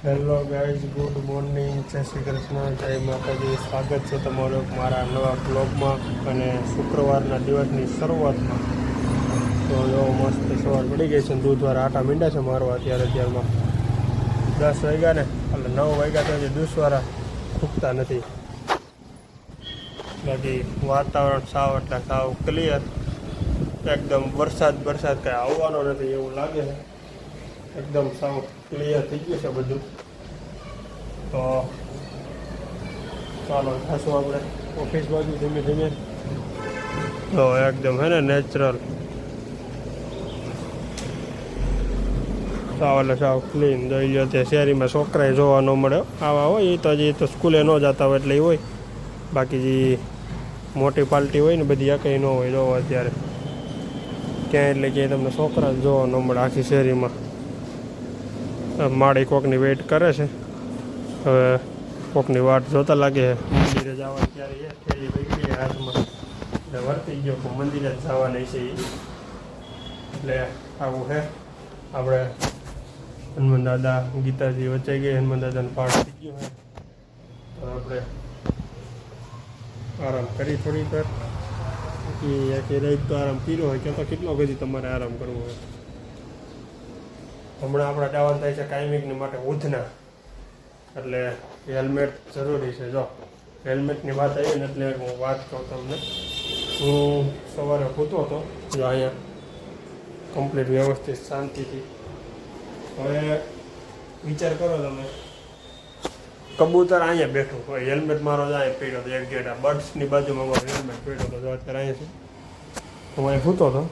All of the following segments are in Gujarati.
હેલો ગાઈઝ, ગુડ મોર્નિંગ, જય શ્રી કૃષ્ણ, જય માતાજી. સ્વાગત છે તમારું મારા નવા બ્લોગમાં અને શુક્રવારના દિવસની શરૂઆતમાં. તો જો મસ્ત સવાર પડી ગઈ છે ને દૂધવાળા આટા મીંડા છે મારવા અત્યારમાં 10 વાગ્યા ને એટલે 9 વાગ્યા તો હજી દૂધવાળા ફૂકતા નથી. બાકી વાતાવરણ સાવ એટલે સાવ ક્લિયર, એકદમ વરસાદ કંઈ આવવાનો નથી એવું લાગે છે. એકદમ સાવ ક્લિયર થઈ ગયું છે બધું. તો ચાલો ખાસું આપણે ઓફિસ બાજુ ધીમે ધીમે. તો એકદમ હે ને નેચરલ સાવ એટલે સાવ ક્લીન જોઈ લો. તે શહેરીમાં છોકરાએ જોવા ન મળે આવા હોય એ તો હજી તો સ્કૂલે ન જતા હોય એટલે એ હોય. બાકી જે મોટી પાર્ટી હોય ને બધી કંઈ ન હોય જોવો અત્યારે ક્યાંય એટલે ક્યાંય તમને છોકરા જ જોવા ન મળે આખી શહેરીમાં. માળી કોકની વેઇટ કરે છે, હવે કોકની વાટ જોતા લાગે છે. મંદિરે જવા ત્યારે એ થેલી પકડી હાથમાં એટલે વર્તી ગયો કે મંદિરે જ જવાની છે એટલે આવું છે. આપણે હનુમાન દાદા ગીતાજી વચાઈ ગઈ, હનુમાન દાદાનો પાઠ થઈ ગયો છે. તો આપણે આરામ કરી થોડીક વાર કે રહી તો આરામ કર્યો હોય કે તો કેટલો બધી તમારે આરામ કરવો હોય. હમણાં આપણે જવાનું થાય છે કાયમિકની માટે ઉધના, એટલે હેલ્મેટ જરૂરી છે. જો હેલ્મેટની વાત આવી ને એટલે હું વાત કહું તમને. હું સવારે સૂતો હતો જો અહીંયા કમ્પ્લીટ વ્યવસ્થિત શાંતિથી. હવે વિચાર કરો તમે, કબૂતર અહીંયા બેઠું હોય, હેલ્મેટ મારો જ અહીંયા પડ્યો હતો એક ગેટ બર્ડ્સની બાજુમાં મારો હેલ્મેટ પડ્યો હતો. જો અત્યારે અહીંયા છે હું અહીંયા સૂતો હતો.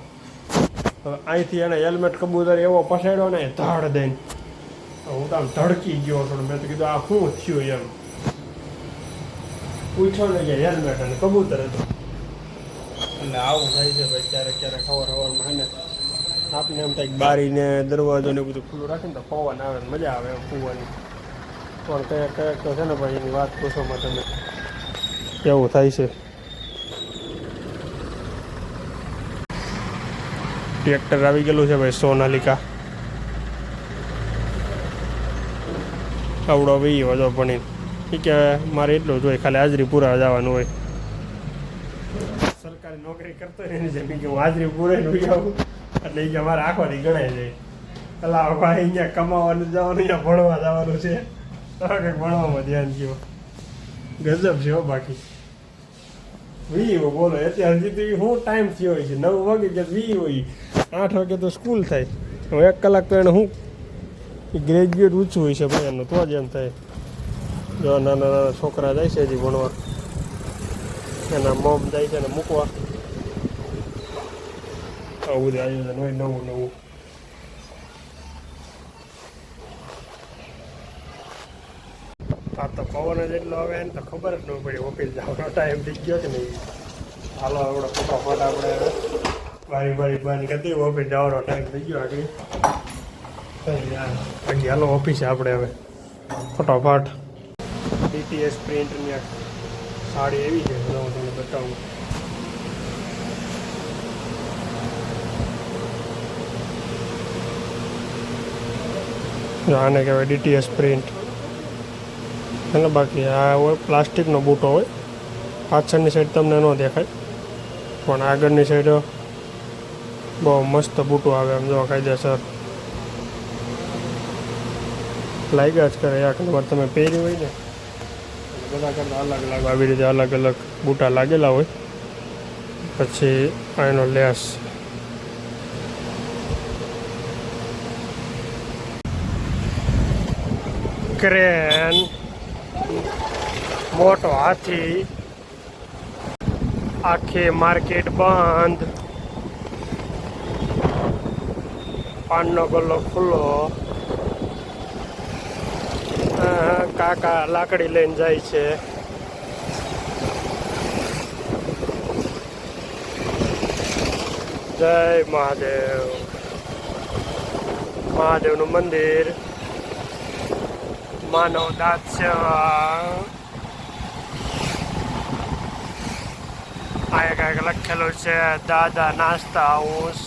અહીંથી એને હેલ્મેટ કબૂતર એવો પસાડ્યો ને ધાડ દઈને હું તો આમ ધડકી ગયો થોડું. મેં તો કીધું આ શું થયું એમ પૂછ્યો ને કે હેલ્મેટ અને કબૂતર હતું. એટલે આવું થાય છે ભાઈ ક્યારેક સવારમાં હે ને આપણે એમ થાય બારીને દરવાજો ને બધું ખુલ્લું રાખીને તો પવન આવે ને મજા આવે એમ પીવાની. પણ કંઈક તો છે ને ભાઈ એની વાત પૂછોમાં તમે એવું થાય છે. ટ્રેક્ટર આવી ગયેલું છે ભાઈ સોનાલિકા, આવડો વી વધો ભણી એ કે મારે એટલું જ હોય, ખાલી હાજરી પૂરા જવાનું હોય. સરકારી નોકરી કરતો હોય એની જેમ કે હું હાજરી પૂરાઈને આવું એટલે એ કે મારે આખોથી ગણાય જાય. એટલે ભાઈ અહીંયા કમાવાનું જવાનું, અહીંયા ભણવા જવાનું છે તો કંઈક ભણવામાં ધ્યાન ગયો ગજબ છે. બાકી વી બોલો અત્યાર સુધી શું ટાઈમ થયો હોય છે? 9 વાગે કે વી હોય, 8 વાગે તો સ્કૂલ થાય. હવે 1 કલાક તો એને શું ગ્રેજ્યુએટ ઊંચું હોય છે ભાઈ એનું, તો જ એમ થાય. જો નાના છોકરા જાય છે હજી ભણવા, એના મોમ જાય છે ને મૂકવા. આવું બધું આયોજન હોય નવું. આ તો પવન જ એટલો આવે ને તો ખબર જ ન પડી ઓફિસ જવાનો ટાઈમ થઈ ગયો કે નહીં. હાલો આપણે ફટાફટ આપણે બારી બંધ કરી દઈએ, ઓફિસ જવાનો ટાઈમ થઈ ગયો આગળ. બાકી હાલો ઓફિસે આપણે હવે ફટાફટ. ડીટીએસ પ્રિન્ટની સાડી એવી છે, હું તમને બતાવું. આને કહેવાય ડીટીએસ પ્રિન્ટ. એટલે બાકી આ હોય પ્લાસ્ટિકનો બૂટો હોય. પાછળની સાઈડ તમને ન દેખાય પણ આગળની સાઈડ બહુ મસ્ત બૂટો આવે એમ. જો કાયદેસર લાગ્યા જ કરે. એક નંબર તમે પહેર્યું હોય ને બધા કરતાં અલગ આવી રીતે અલગ બૂટા લાગેલા હોય. પછી એનો લેસ ક્રેન, મોટો હાથી, આખી માર્કેટ બંધ, પાનનો ગલ્લો ખુલ્લો. કાકા લાકડી લઈને જાય છે. જય મહાદેવ. મહાદેવનું મંદિર, માનવ દાંત સેવા. અહીંયા કાંઈક લખેલું છે દાદા નાસ્તા હાઉસ.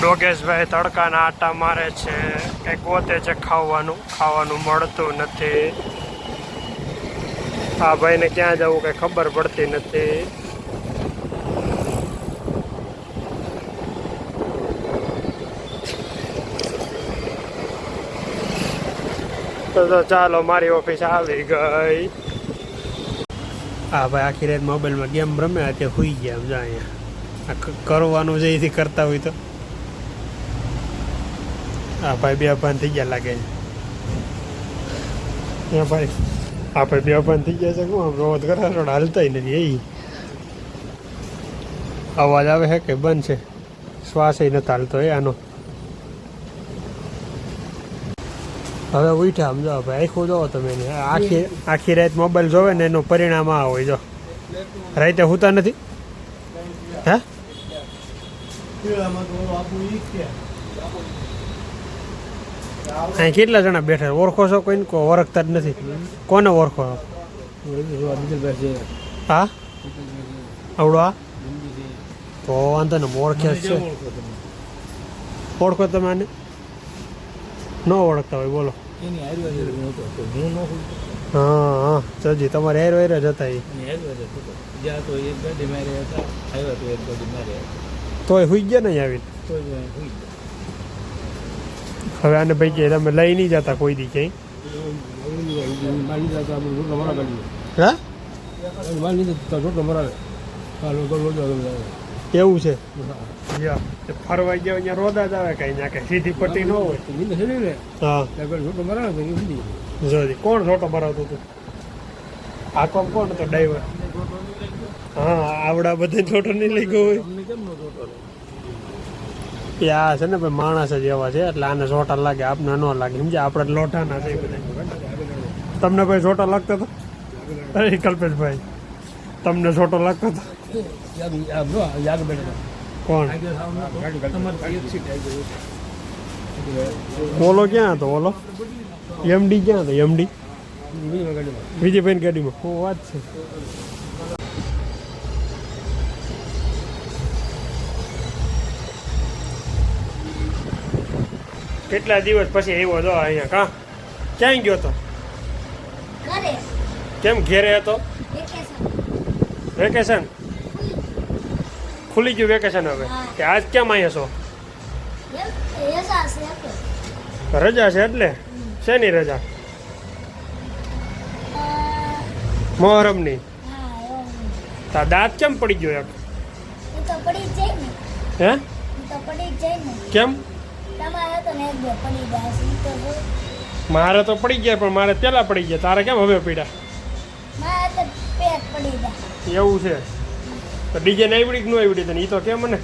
ડોગેશભાઈ તડકાના આટા મારે છે, કંઈક ગોતે છે ખાવાનું મળતું નથી. આ ભાઈને ક્યાં જવું કંઈ ખબર પડતી નથી. તો ચાલો મારી ઓફિસ આવી ગઈ. હા ભાઈ આખી રાત મોબાઈલમાં ગેમ રમે અત્યારે સુઈ ગયા આમ જા અહીંયા કરવાનું છે એથી કરતા હોય તો. હા ભાઈ બે અભાન થઈ ગયા લાગે છે. હા ભાઈ આપણે બે અભાન થઈ ગયા છે. શું આમ રોજ કરે હાલતા નથી. એ અવાજ આવે છે કે બંધ છે? શ્વાસ નથી હાલતો એ આનો. હવે ઉઠ્યા સમજો ભાઈ આખું જોવો તમે આખી રાત મોબાઈલ જોવે ને એનું પરિણામ આ હોય. જો રાતે હોતા નથી. હે અહીં કેટલા જણા બેઠા ઓળખો છો? કોઈને ઓળખતા જ નથી. કોને ઓળખો? હા આવડો આ તો વાંધો ને ઓળખ્યા જ છે. ઓળખો તમે આને? ન ઓળખતા હોય બોલો. હા હા સજી તમારે હેર વેર જ હતા. તોય હુઈ ગયા ને આવીને. હવે આને ભાઈ કે તમે લઈ નહીં જતા કોઈ દી ક્યાંય? એવું છે? ફરવા ગયા અહીંયા રોદા જ આવે કઈ ના કઈ સીધી પટ્ટી ન હોય. હા જોજી કોણ છોટો મરાવતું હતું? આ કોણ હતો ડ્રાઈવર? હા આવડા બધા છોટો નહીં લઈ ગયો હોય. આ છે ને ભાઈ માણસ જ એવા છે એટલે આને છોટા લાગે આપને ન લાગે. સમજ્યા આપણે લોઠાના છે બધા. તમને ભાઈ છોટા લાગતો હતો? અરે કલ્પેશભાઈ તમને છોટો લાગતો હતો? કોણ? ઓલો ક્યાં હતો? ઓલો એમડી ક્યાં હતો? એમડી વિજયભાઈ ગાડીમાં. શું વાત છે? કેટલા દિવસ પછી આવ્યો હતો અહીંયા? કા ક્યાં ગયો હતો? કેમ ઘેરે હતો? વેકેશન ખુલી ગયું વેકેશન હવે કે આજ કેમ અહીંયા છો? રજા છે એટલે શેની રજા? મોહરમની. તાર દાંત કેમ પડી ગયો એક? હે કેમ? મારે તો પડી ગયા પણ મારે પેલા પડી ગયા. તારે કેમ હવે પડ્યા? એવું છે તો ડિઝાઇન આવડી કે ન આવડી તને? એ તો કેમ મને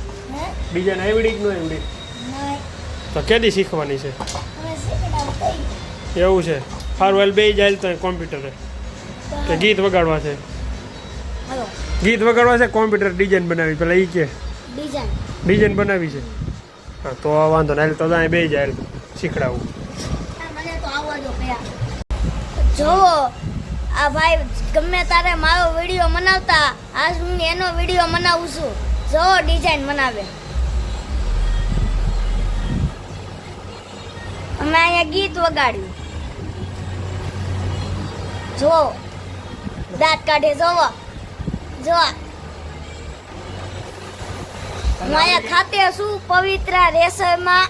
ડિઝાઇન આવડી કે ન આવડી? તો કેદી શીખવાની છે? એવું છે. સારું હાલ બે જાય તો કોમ્પ્યુટરે કે ગીત વગાડવા છે? ગીત વગાડવા છે કોમ્પ્યુટર ડિઝાઇન બનાવી પેલા એ કે ડિઝાઇન બનાવી છે. હા તો વાંધો ને તો ત્યાં બે જાય શીખડાવું. જોવો આ ભાઈ ગમે તારે મારો વિડીયો બનાવતા આજ હું એનો વિડીયો બનાવું છું. જો ડિઝાઇન બનાવે. અમે અહીંયા ગીત વગાડ્યું. જો દાંત કાઢે. જોવો જો હું અહીંયા ખાતે શું પવિત્ર રેસમાં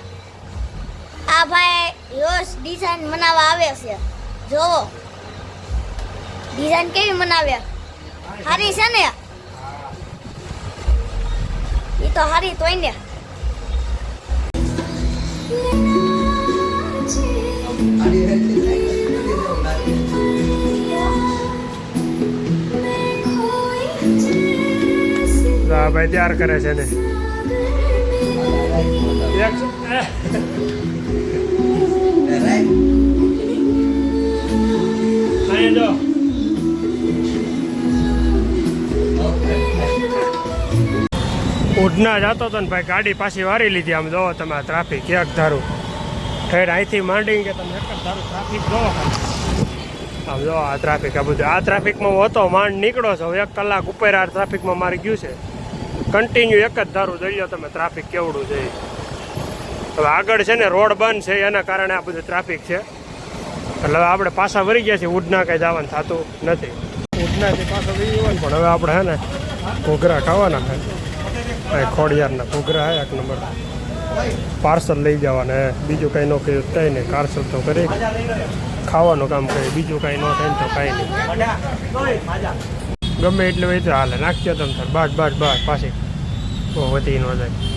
આ ભાઈ રોજ ડિઝાઇન બનાવવા આવે છે. જોવો ડિઝાઇન કેવી બનાવ્યા? હારી છે ને? એ તો હારી તોય ને. ભાઈ તૈયાર કરે છે ને જો ઉડના જતો હતો ને ભાઈ ગાડી પાછી વારી લીધી. આમ જોવો તમે આ ટ્રાફિક એક ધારું ઠેર અહીંથી માંડી કે તમે એક જ ધારું ટ્રાફિક જોવો. આમ જો આ ટ્રાફિક આ બધું આ ટ્રાફિકમાં હું હતો માંડ નીકળો છો 1 કલાક ઉપર આ ટ્રાફિકમાં મારી ગયું છે. કન્ટિન્યુ એક જ ધારું જોઈ લો તમે ટ્રાફિક કેવડું છે. હવે આગળ છે ને રોડ બંધ છે એના કારણે આ બધું ટ્રાફિક છે એટલે હવે આપણે પાછા વળી ગયા છીએ ઉડના કંઈ જવાનું થતું નથી ઉડનાથી પાછા વળી જવાનું પણ હવે આપણે હે ને ઘૂઘરા ખાવાના છે ખોડિયારના ઘૂઘરા હે એક નંબર પાર્સલ લઈ જવાના બીજું કંઈ ન કર્યું કંઈ નહીં પાર્સલ તો કરી ખાવાનું કામ કરીએ બીજું કાંઈ ન થાય ને તો કાંઈ નહીં ગમે એટલું હોય તો હાલે નાખજો તમે સર બસ બસ બસ પાછી બહુ વધી ન જાય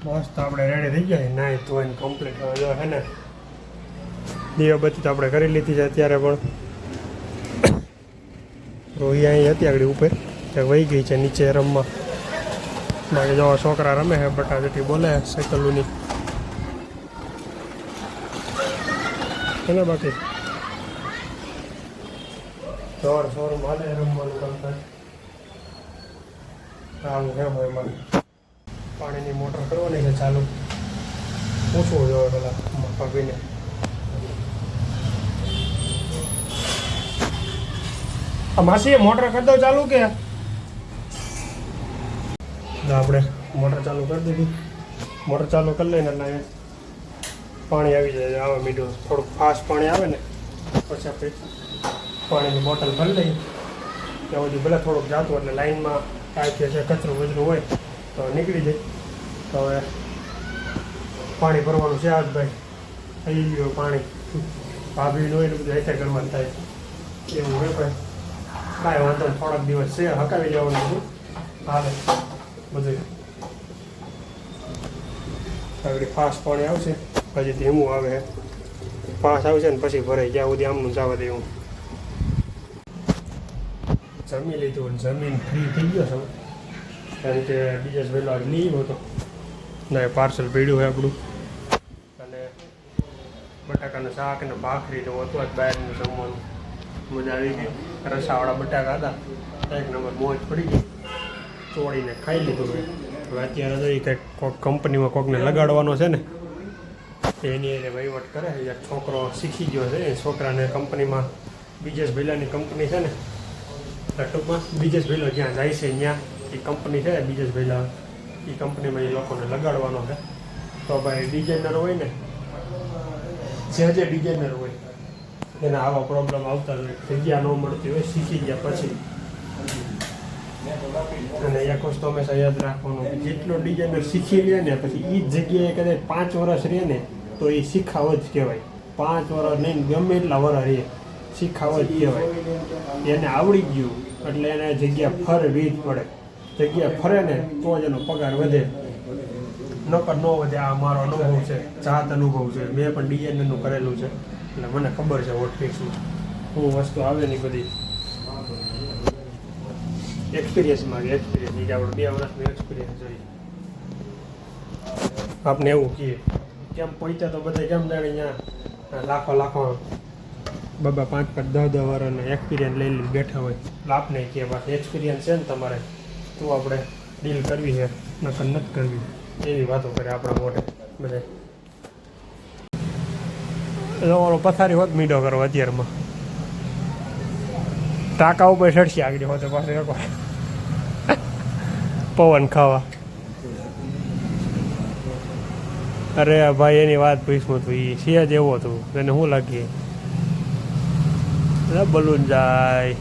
મસ્ત આપણે રેડી થઈ ગયા નાઈ ધોઈને કમ્પ્લીટ હવે જો હે ને દીવાબત્તી તો આપણે કરી લીધી છે અત્યારે પણ રોહી અહીં હતી આગળ ઉપર ત્યાં વહી ગઈ છે નીચે રમવા બાકી જો છોકરા રમે છે બટાબટી બોલે સાયકલોની એને બાકી સવાર સવારમાં હાલે રમવાનું કામ થાય આવું હે હોય એમાં પાણીની મોટર કરવાની છે ચાલુ પૂછવું જોઈએ પેલા ભાભીને માસી મોટર કરી દો ચાલુ કે આપણે મોટર ચાલુ કરી દીધી મોટર ચાલુ કરી લઈને એટલે પાણી આવી જાય આવે મીઠું થોડુંક ફાસ્ટ પાણી આવે ને પછી આપણે પાણીની બોટલ ભરી લઈએ ત્યાં સુધી ભલે થોડુંક જાતું એટલે લાઈનમાં કાંઈ છે કચરું બચરું હોય તો નીકળી જાય તો હવે પાણી ભરવાનું છે આજ ભાઈ થઈ ગયું પાણી ભાભીનું હોય એટલે બધું હેઠે ઘરમાં થાય એવું હોય ભાઈ કાંઈ વાંધો થોડાક દિવસ છે હકાવી જવાનું બધું હાલે બધું આગળ ફાસ્ટ પાણી આવશે પછી ધીમું આવે ફાસ્ટ આવશે ને પછી ભરાઈ જ્યાં સુધી આમનું જવા દેવું જમી લીધું જમીન ફ્રી થઈ ગયો છે કારણ કે બીજા વહેલો આજ લીવ હતો ના પાર્સલ પડ્યું હોય આપણું અને બટાકાનું શાક ને ભાખરી તો હતું જ બહારનું જમવાનું મજા આવી ગઈ રસાવાળા બટાકા હતા એક નંબર મોજ પડી ગઈ તોડીને ખાઈ લીધું હવે અત્યારે તો એ કંઈક કોઈક કંપનીમાં કોઈકને લગાડવાનો છે ને એની એને વહીવટ કરે એક છોકરો શીખી ગયો છે એ છોકરાને કંપનીમાં બીજેશ ભૈલાની કંપની છે ને ટૂંકમાં બીજેશ ભૈલો જ્યાં જાય છે ત્યાં એ કંપની છે બીજેશ ભૈલા એ કંપનીમાં એ લોકોને લગાડવાનો છે તો ભાઈ ડિઝાઇનર હોય ને જે ડિઝાઇનર હોય એને આવા પ્રોબ્લેમ આવતા હોય જગ્યા ન મળતી હોય શીખી ગયા પછી અને એક વસ્તુ હંમેશા યાદ રાખવાનું જેટલો ડિઝાઇનર શીખી લે ને પછી એ જ જગ્યાએ કદાચ 5 વર્ષ રહે ને તો એ શીખાવ જ કહેવાય 5 વર્ષ નહીં ગમે એટલા વર્ષ રહે શીખાવ જ કહેવાય એને આવડી ગયું એટલે એને જગ્યા ફરવી જ પડે જગ્યા ફરે ને તો જ એનો પગાર વધે નકર ન વધે આ મારો અનુભવ છે જાત અનુભવ છે મેં પણ ડિઝાઇનરનું કરેલું છે એટલે મને ખબર છે વોટ ફિક્સમાં શું વસ્તુ આવે ને બધી એક્સપિરિયન્સમાં એક્સપિરિયન્સ એ આપણે 2 વર્ષનું એક્સપિરિયન્સ જોઈએ આપને એવું કહીએ કેમ પહોંચ્યા તો બધા કેમ જાણે અહીંયા લાખો 2-5-10 વર્ષનો એક્સપિરિયન્સ લઈ લઈને બેઠા હોય એટલે આપને કહે વાત એક્સપિરિયન્સ છે ને તમારે તો આપણે ડીલ કરવી છે નકર નથી કરવી એવી વાતો કરે આપણા મોઢે બધા તમારો પથારી હોત મીઠો કરો અત્યારમાં ટાંકા ઉપર ચડશે આગળ હોતે પાસે પવન ખાવા અરે ભાઈ એની વાત પૂછવું હતું એ છે જ એવો હતું એને શું લાગીએ બલૂન જાય